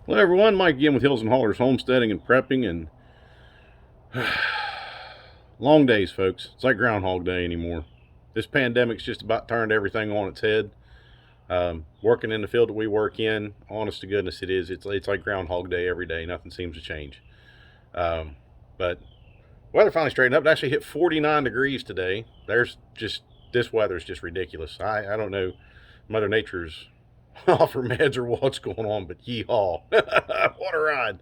Hello, everyone. Mike again with Hills and Hollers Homesteading and Prepping, and long days, folks. It's like Groundhog Day anymore. This pandemic's just about turned everything on its head. Working in the field that we work in, honest to goodness, it is. It's like Groundhog Day every day. Nothing seems to change. But weather finally straightened up. It actually hit 49 degrees today. This weather's just ridiculous. I don't know. Mother Nature's off her meds or what's going on, but yeehaw. What a ride.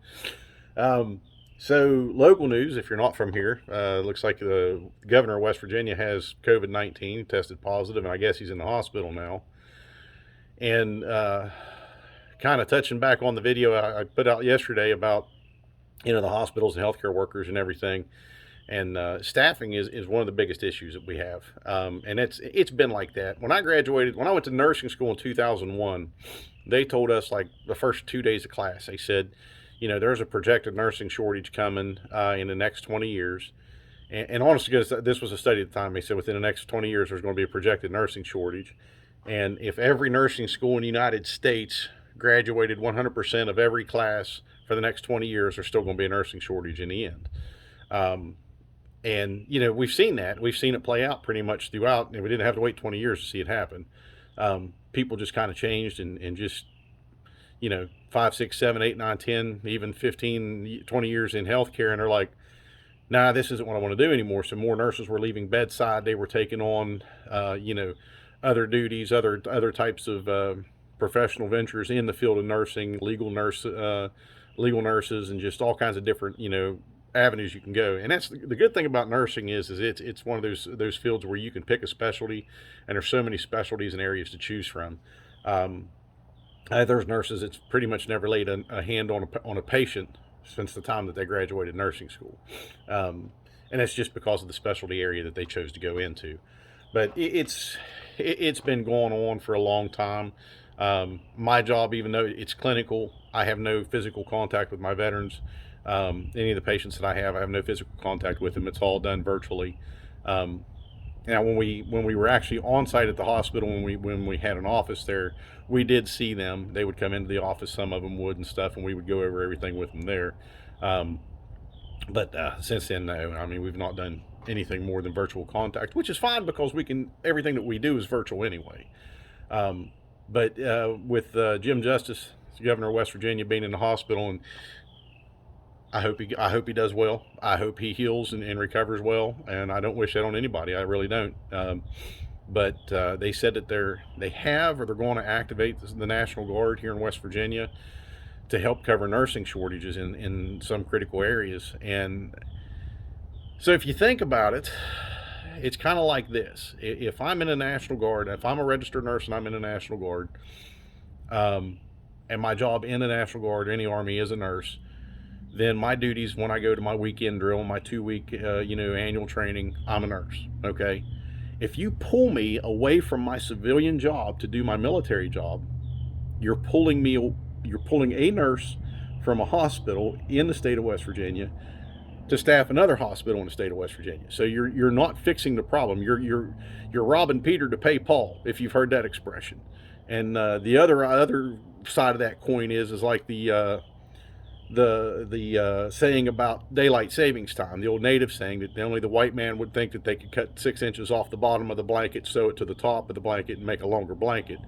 So, local news, if you're not from here, looks like the governor of West Virginia has COVID 19, tested positive, and I guess he's in the hospital now. And kind of touching back on the video I put out yesterday about the hospitals and healthcare workers and everything. And staffing is one of the biggest issues that we have, and it's been like that. When I went to nursing school in 2001, they told us, like, the first 2 days of class, they said, there's a projected nursing shortage coming in the next 20 years. And honestly, because this was a study at the time, they said within the next 20 years there's going to be a projected nursing shortage. And if every nursing school in the United States graduated 100% of every class for the next 20 years, there's still going to be a nursing shortage in the end. And, we've seen that. We've seen it play out pretty much throughout, and we didn't have to wait 20 years to see it happen. People just kind of changed and just, 5, 6, 7, 8, 9, 10, even 15, 20 years in healthcare, and they're like, nah, this isn't what I want to do anymore. So more nurses were leaving bedside. They were taking on, other duties, other types of professional ventures in the field of nursing, legal nurses, and just all kinds of different, avenues you can go. And that's the good thing about nursing is it's one of those fields where you can pick a specialty, and there's so many specialties and areas to choose from. There's nurses that's pretty much never laid a hand on a patient since the time that they graduated nursing school, and that's just because of the specialty area that they chose to go into. But it's been going on for a long time. My job, even though it's clinical, I have no physical contact with my veterans. Any of the patients that I have no physical contact with them. It's all done virtually. Now, when we were actually on site at the hospital, when we had an office there, we did see them. They would come into the office, some of them would and stuff, and we would go over everything with them there. But since then, no. I mean, we've not done anything more than virtual contact, which is fine because everything that we do is virtual anyway. But with Jim Justice, the governor of West Virginia, being in the hospital, and I hope he does well. I hope he heals and recovers well. And I don't wish that on anybody. I really don't. But they said that they're going to activate the National Guard here in West Virginia to help cover nursing shortages in some critical areas. And so if you think about it, it's kind of like this. If I'm in the National Guard, if I'm a registered nurse and I'm in the National Guard, and my job in the National Guard or any Army is a nurse, then my duties when I go to my weekend drill, my 2-week, annual training, I'm a nurse, okay? If you pull me away from my civilian job to do my military job, you're pulling a nurse from a hospital in the state of West Virginia to staff another hospital in the state of West Virginia. So you're not fixing the problem. You're robbing Peter to pay Paul, if you've heard that expression. And the other side of that coin is like the saying about daylight savings time, the old native saying that only the white man would think that they could cut 6 inches off the bottom of the blanket, sew it to the top of the blanket, and make a longer blanket.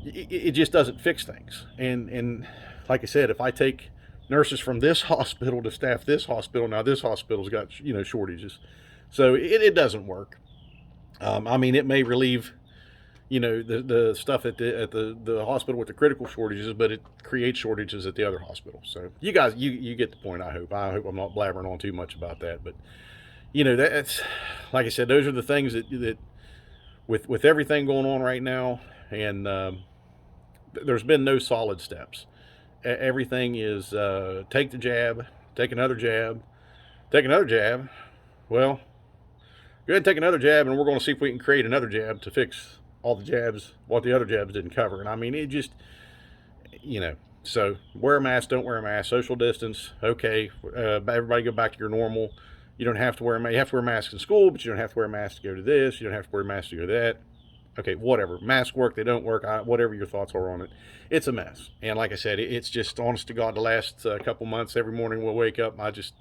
It just doesn't fix things. And like I said, if I take nurses from this hospital to staff this hospital, now this hospital's got shortages, so it doesn't work. I mean, it may relieve the stuff at the hospital with the critical shortages, but it creates shortages at the other hospitals. So you guys, you get the point. I hope I'm not blabbering on too much about that, but that's, like I said, those are the things that with everything going on right now, and there's been no solid steps. Everything is take the jab, take another jab, take another jab. Well, go ahead and take another jab, and we're going to see if we can create another jab to fix all the jabs, what the other jabs didn't cover. And I mean, it just, so wear a mask, don't wear a mask, social distance, okay, everybody go back to your normal. You don't have to wear a mask. You have to wear a mask in school, but you don't have to wear a mask to go to this. You don't have to wear a mask to go to that. Okay, whatever. Masks work, they don't work, whatever your thoughts are on it. It's a mess. And like I said, it's just, honest to God, the last couple months, every morning we'll wake up, I just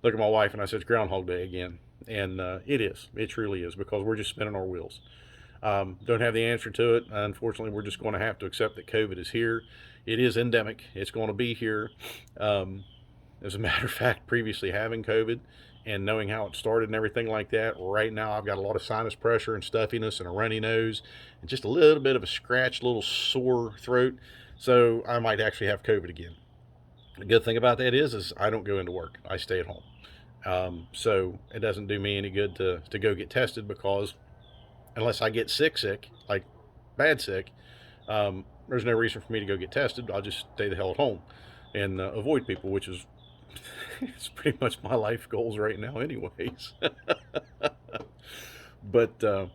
look at my wife and I said, it's Groundhog Day again. And it is. It truly is, because we're just spinning our wheels. Don't have the answer to it. Unfortunately, we're just going to have to accept that COVID is here. It is endemic. It's going to be here. As a matter of fact, previously having COVID and knowing how it started and everything like that, right now I've got a lot of sinus pressure and stuffiness and a runny nose and just a little bit of a scratched, little sore throat. So I might actually have COVID again. The good thing about that is I don't go into work. I stay at home. So it doesn't do me any good to go get tested, because unless I get sick, like bad sick, there's no reason for me to go get tested. I'll just stay the hell at home and avoid people, which is it's pretty much my life goals right now anyways. But the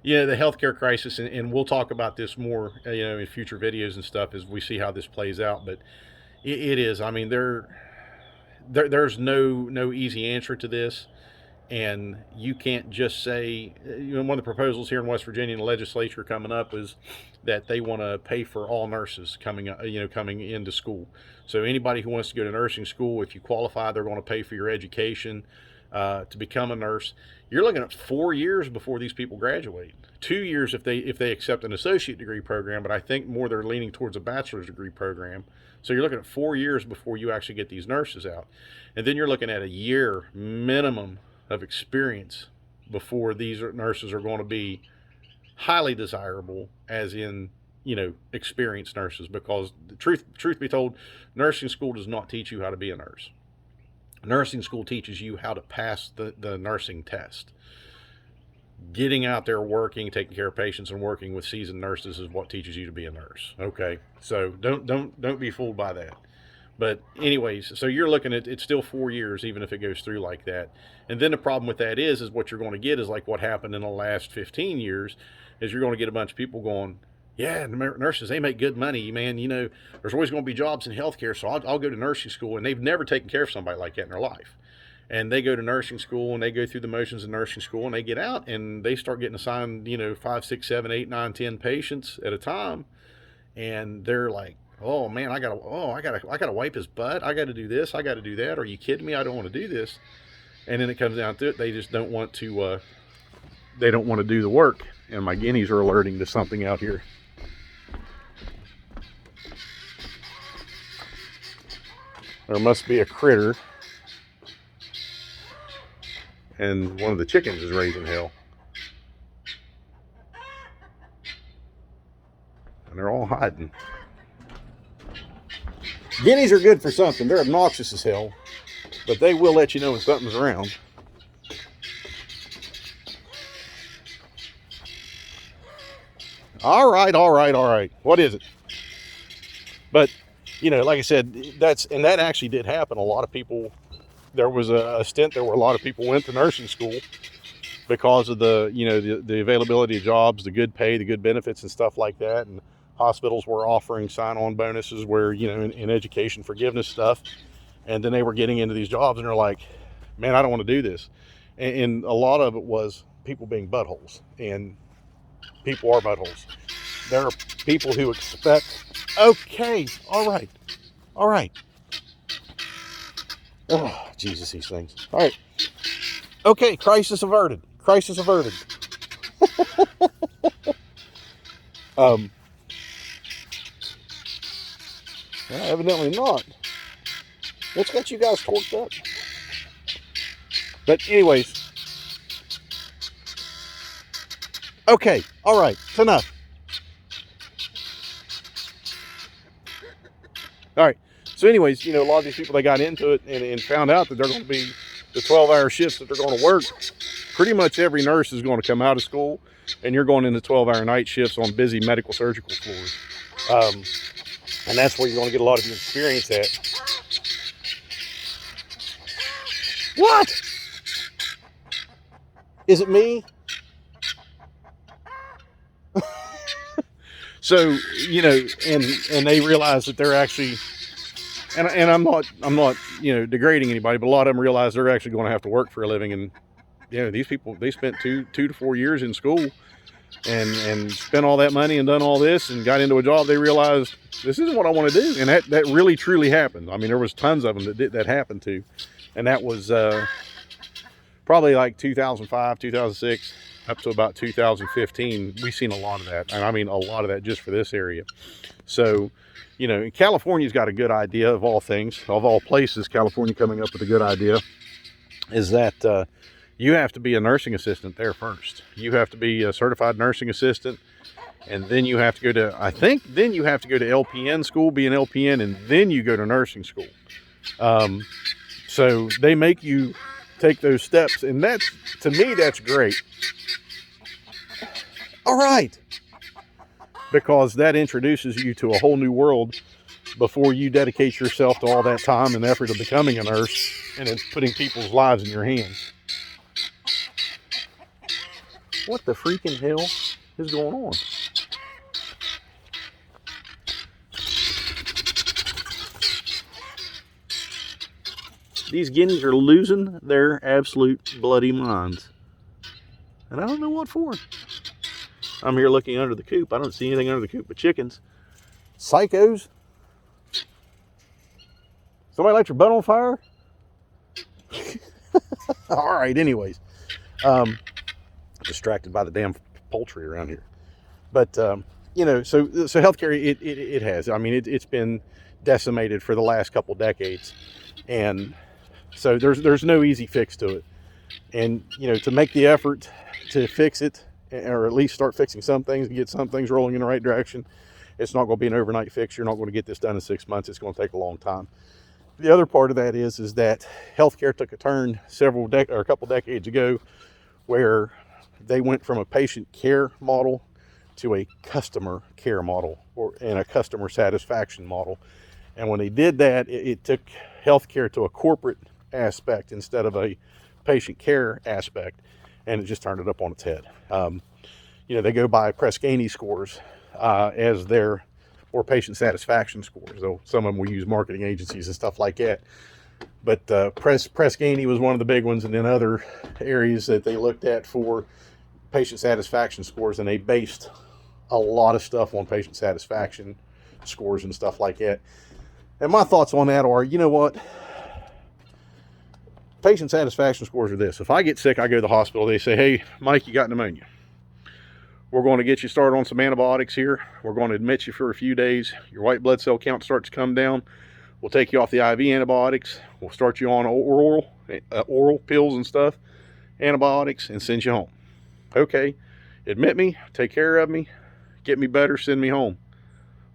healthcare crisis, and we'll talk about this more in future videos and stuff as we see how this plays out. But it is, I mean, there's no easy answer to this. And you can't just say, one of the proposals here in West Virginia in the legislature coming up is that they want to pay for all nurses coming into school. So anybody who wants to go to nursing school, if you qualify, they're going to pay for your education to become a nurse. You're looking at 4 years before these people graduate. 2 years if they accept an associate degree program, but I think more they're leaning towards a bachelor's degree program. So you're looking at 4 years before you actually get these nurses out. And then you're looking at a year minimum of experience before these nurses are going to be highly desirable, as in experienced nurses. Because the truth be told, nursing school does not teach you how to be a nurse. Nursing school teaches you how to pass the nursing test. Getting out there working, taking care of patients, and working with seasoned nurses is what teaches you to be a nurse. Okay, so don't be fooled by that. But anyways, so you're looking at, it's still 4 years, even if it goes through like that. And then the problem with that is what you're going to get is like what happened in the last 15 years, is you're going to get a bunch of people going, yeah, nurses, they make good money, man. There's always going to be jobs in healthcare, so I'll go to nursing school. And they've never taken care of somebody like that in their life. And they go to nursing school and they go through the motions of nursing school, and they get out and they start getting assigned, 5, 6, 7, 8, 9, 10 patients at a time. And they're like, oh man, I gotta wipe his butt. I gotta do this. I gotta do that. Are you kidding me? I don't want to do this. And then it comes down to it. They just don't want to. They don't want to do the work. And my guineas are alerting to something out here. There must be a critter. And one of the chickens is raising hell. And they're all hiding. Guineas are good for something. They're obnoxious as hell, but they will let you know when something's around. All right. What is it? But, like I said, that actually did happen. A lot of people, there was a stint there where a lot of people went to nursing school because of the availability of jobs, the good pay, the good benefits and stuff like that. And hospitals were offering sign-on bonuses where, in education forgiveness stuff. And then they were getting into these jobs and they're like, man, I don't want to do this. And a lot of it was people being buttholes. And people are buttholes. There are people who expect, okay, all right. Oh, Jesus, these things. All right. Okay, crisis averted. Evidently not. What's got you guys torqued up? But anyways. Okay, all right, it's enough. All right, so anyways, a lot of these people, they got into it and found out that they're going to be the 12-hour shifts that they're going to work. Pretty much every nurse is going to come out of school, and you're going into 12-hour night shifts on busy medical surgical floors. And that's where you're going to get a lot of your experience at. What? Is it me? So, and they realize that they're actually, and I'm not, degrading anybody, but a lot of them realize they're actually going to have to work for a living. And, these people, they spent two to 4 years in school and spent all that money and done all this and got into a job, they realized this isn't what I want to do. And that really truly happened. I mean, there was tons of them that happened to, and that was probably like 2005, 2006, up to about 2015. We've seen a lot of that, and I mean a lot of that just for this area. So, you know, California's got a good idea of all things, of all places. California coming up with a good idea is that you have to be a nursing assistant there first. You have to be a certified nursing assistant, and then you have to go to, I think, then you have to go to LPN school, be an LPN, and then you go to nursing school. So they make you take those steps, and that's, to me, that's great. All right. Because that introduces you to a whole new world before you dedicate yourself to all that time and effort of becoming a nurse and then putting people's lives in your hands. What the freaking hell is going on? These guineas are losing their absolute bloody minds. And I don't know what for. I'm here looking under the coop. I don't see anything under the coop but chickens. Psychos. Somebody light your butt on fire? All right, anyways. Distracted by the damn poultry around here. But, you know, so healthcare, it has. I mean, it's been decimated for the last couple decades. And so there's no easy fix to it. And, you know, to make the effort to fix it, or at least start fixing some things and get some things rolling in the right direction, it's not going to be an overnight fix. You're not going to get this done in 6 months. It's going to take a long time. The other part of that is that healthcare took a turn a couple decades ago where they went from a patient care model to a customer care model and a customer satisfaction model. And when they did that, it took healthcare to a corporate aspect instead of a patient care aspect, and it just turned it up on its head. You know, they go by Press Ganey scores as their, or patient satisfaction scores, though some of them will use marketing agencies and stuff like that. But Press Ganey was one of the big ones, and then other areas that they looked at for patient satisfaction scores, and they based a lot of stuff on patient satisfaction scores and stuff like that. And my thoughts on that are, you know what? Patient satisfaction scores are this. If I get sick, I go to the hospital. They say, hey, Mike, you got pneumonia. We're going to get you started on some antibiotics here. We're going to admit you for a few days. Your white blood cell count starts to come down. We'll take you off the IV antibiotics. We'll start you on oral pills and stuff, antibiotics, and send you home. Okay, admit me, take care of me, get me better, send me home.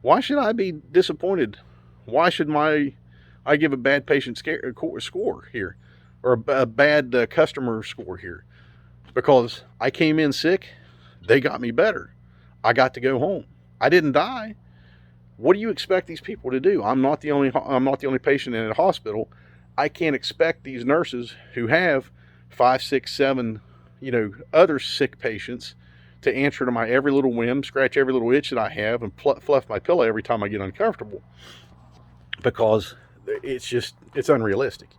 Why should I be disappointed? Why should I give a bad patient score here, or a bad customer score here? Because I came in sick, they got me better. I got to go home. I didn't die. What do you expect these people to do? I'm not the only patient in a hospital. I can't expect these nurses who have 5, 6, 7, you know, other sick patients to answer to my every little whim, scratch every little itch that I have, and fluff my pillow every time I get uncomfortable, because it's unrealistic.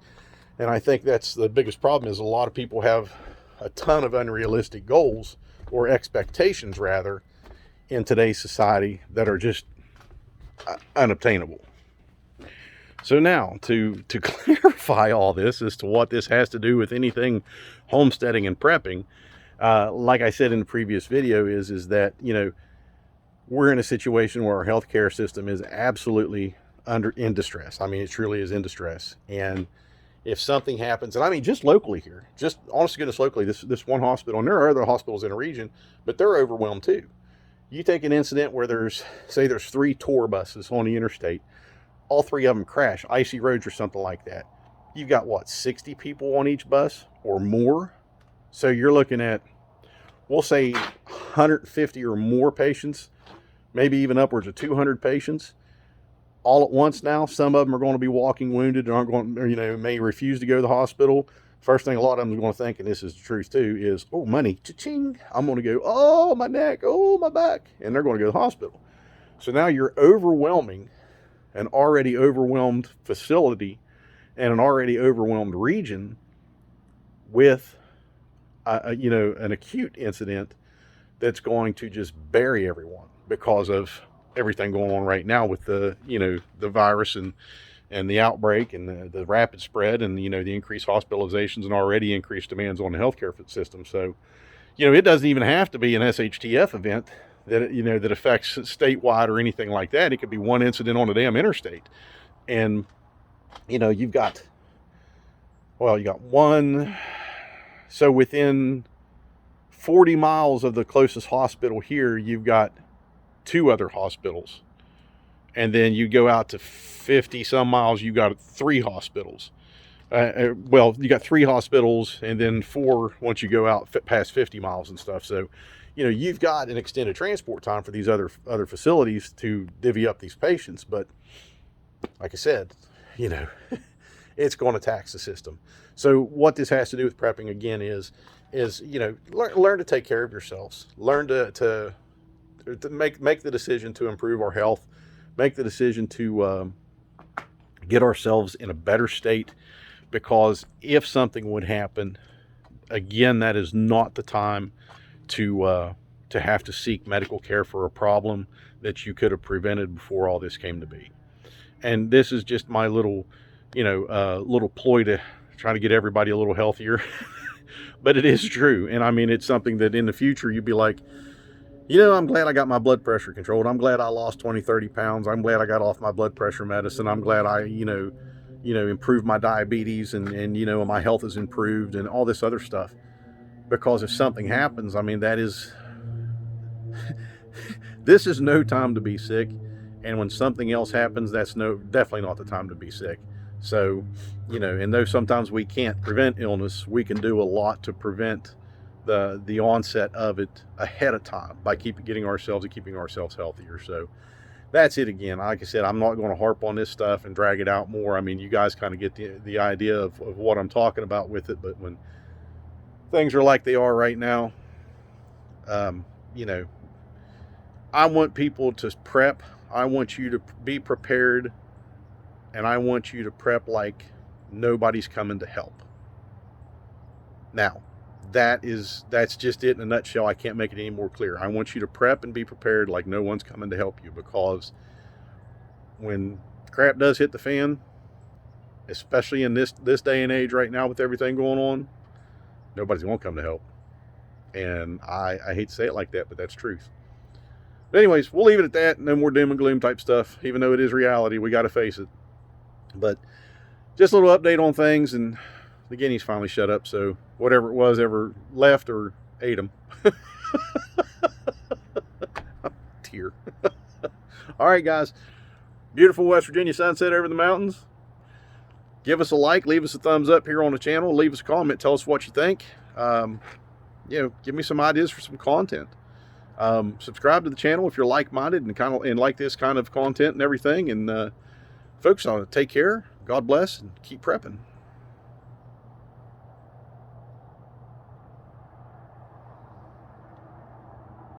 And I think that's the biggest problem, is a lot of people have a ton of unrealistic goals, or expectations rather, in today's society that are just unobtainable. So now, to clarify all this as to what this has to do with anything homesteading and prepping, like I said in the previous video, is that, you know, we're in a situation where our healthcare system is absolutely in distress. I mean, it truly is in distress. And if something happens, and I mean just locally here, just honest to goodness locally, this one hospital, and there are other hospitals in the region, but they're overwhelmed too. You take an incident where there's 3 tour buses on the interstate, all 3 of them crash, icy roads or something like that. You've got, what, 60 people on each bus or more? So you're looking at, we'll say 150 or more patients, maybe even upwards of 200 patients all at once now. Some of them are going to be walking wounded and aren't going, or, you know, may refuse to go to the hospital. First thing a lot of them are going to think, and this is the truth too, is, oh, money, cha-ching. I'm going to go, oh, my neck, oh, my back. And they're going to go to the hospital. So now you're overwhelming an already overwhelmed facility and an already overwhelmed region with, you know, an acute incident that's going to just bury everyone because of everything going on right now with the, the virus and the outbreak and the rapid spread and, the increased hospitalizations and already increased demands on the healthcare system. So, it doesn't even have to be an SHTF event that, that affects statewide or anything like that. It could be one incident on a damn interstate. And, you got one. So within 40 miles of the closest hospital here, you've got 2 other hospitals. And then you go out to 50 some miles, you got 3 hospitals. You got 3 hospitals and then 4 once you go out past 50 miles and stuff. So, you've got an extended transport time for these other facilities to divvy up these patients. But like I said, it's going to tax the system. So what this has to do with prepping again is learn to take care of yourselves. Learn to make the decision to improve our health. Make the decision to get ourselves in a better state, because if something would happen, again, that is not the time to have to seek medical care for a problem that you could have prevented before all this came to be. And this is just my little ploy to try to get everybody a little healthier. But it is true. And I mean, it's something that in the future you'd be like, I'm glad I got my blood pressure controlled. I'm glad I lost 20, 30 pounds. I'm glad I got off my blood pressure medicine. I'm glad I, improved my diabetes and my health has improved and all this other stuff. Because if something happens, I mean, this is no time to be sick. And when something else happens, that's definitely not the time to be sick. So, and though sometimes we can't prevent illness, we can do a lot to prevent the onset of it ahead of time by keeping ourselves healthier. So that's it again. Like I said, I'm not going to harp on this stuff and drag it out more. I mean, you guys kind of get the idea of what I'm talking about with it. But when things are like they are right now, I want people to prep. I want you to be prepared, and I want you to prep like nobody's coming to help. Now, that's just it in a nutshell. I can't make it any more clear. I want you to prep and be prepared like no one's coming to help you, because when crap does hit the fan, especially in this day and age right now with everything going on, nobody's going to come to help. And I hate to say it like that, but that's truth. But anyways, we'll leave it at that. No more doom and gloom type stuff. Even though it is reality, we got to face it. But just a little update on things. And the guinea's finally shut up. So whatever it was ever left or ate them. Tear. All right, guys. Beautiful West Virginia sunset over the mountains. Give us a like. Leave us a thumbs up here on the channel. Leave us a comment. Tell us what you think. Give me some ideas for some content. Subscribe to the channel if you're like-minded and like this kind of content and everything. And folks, take care. God bless, and keep prepping.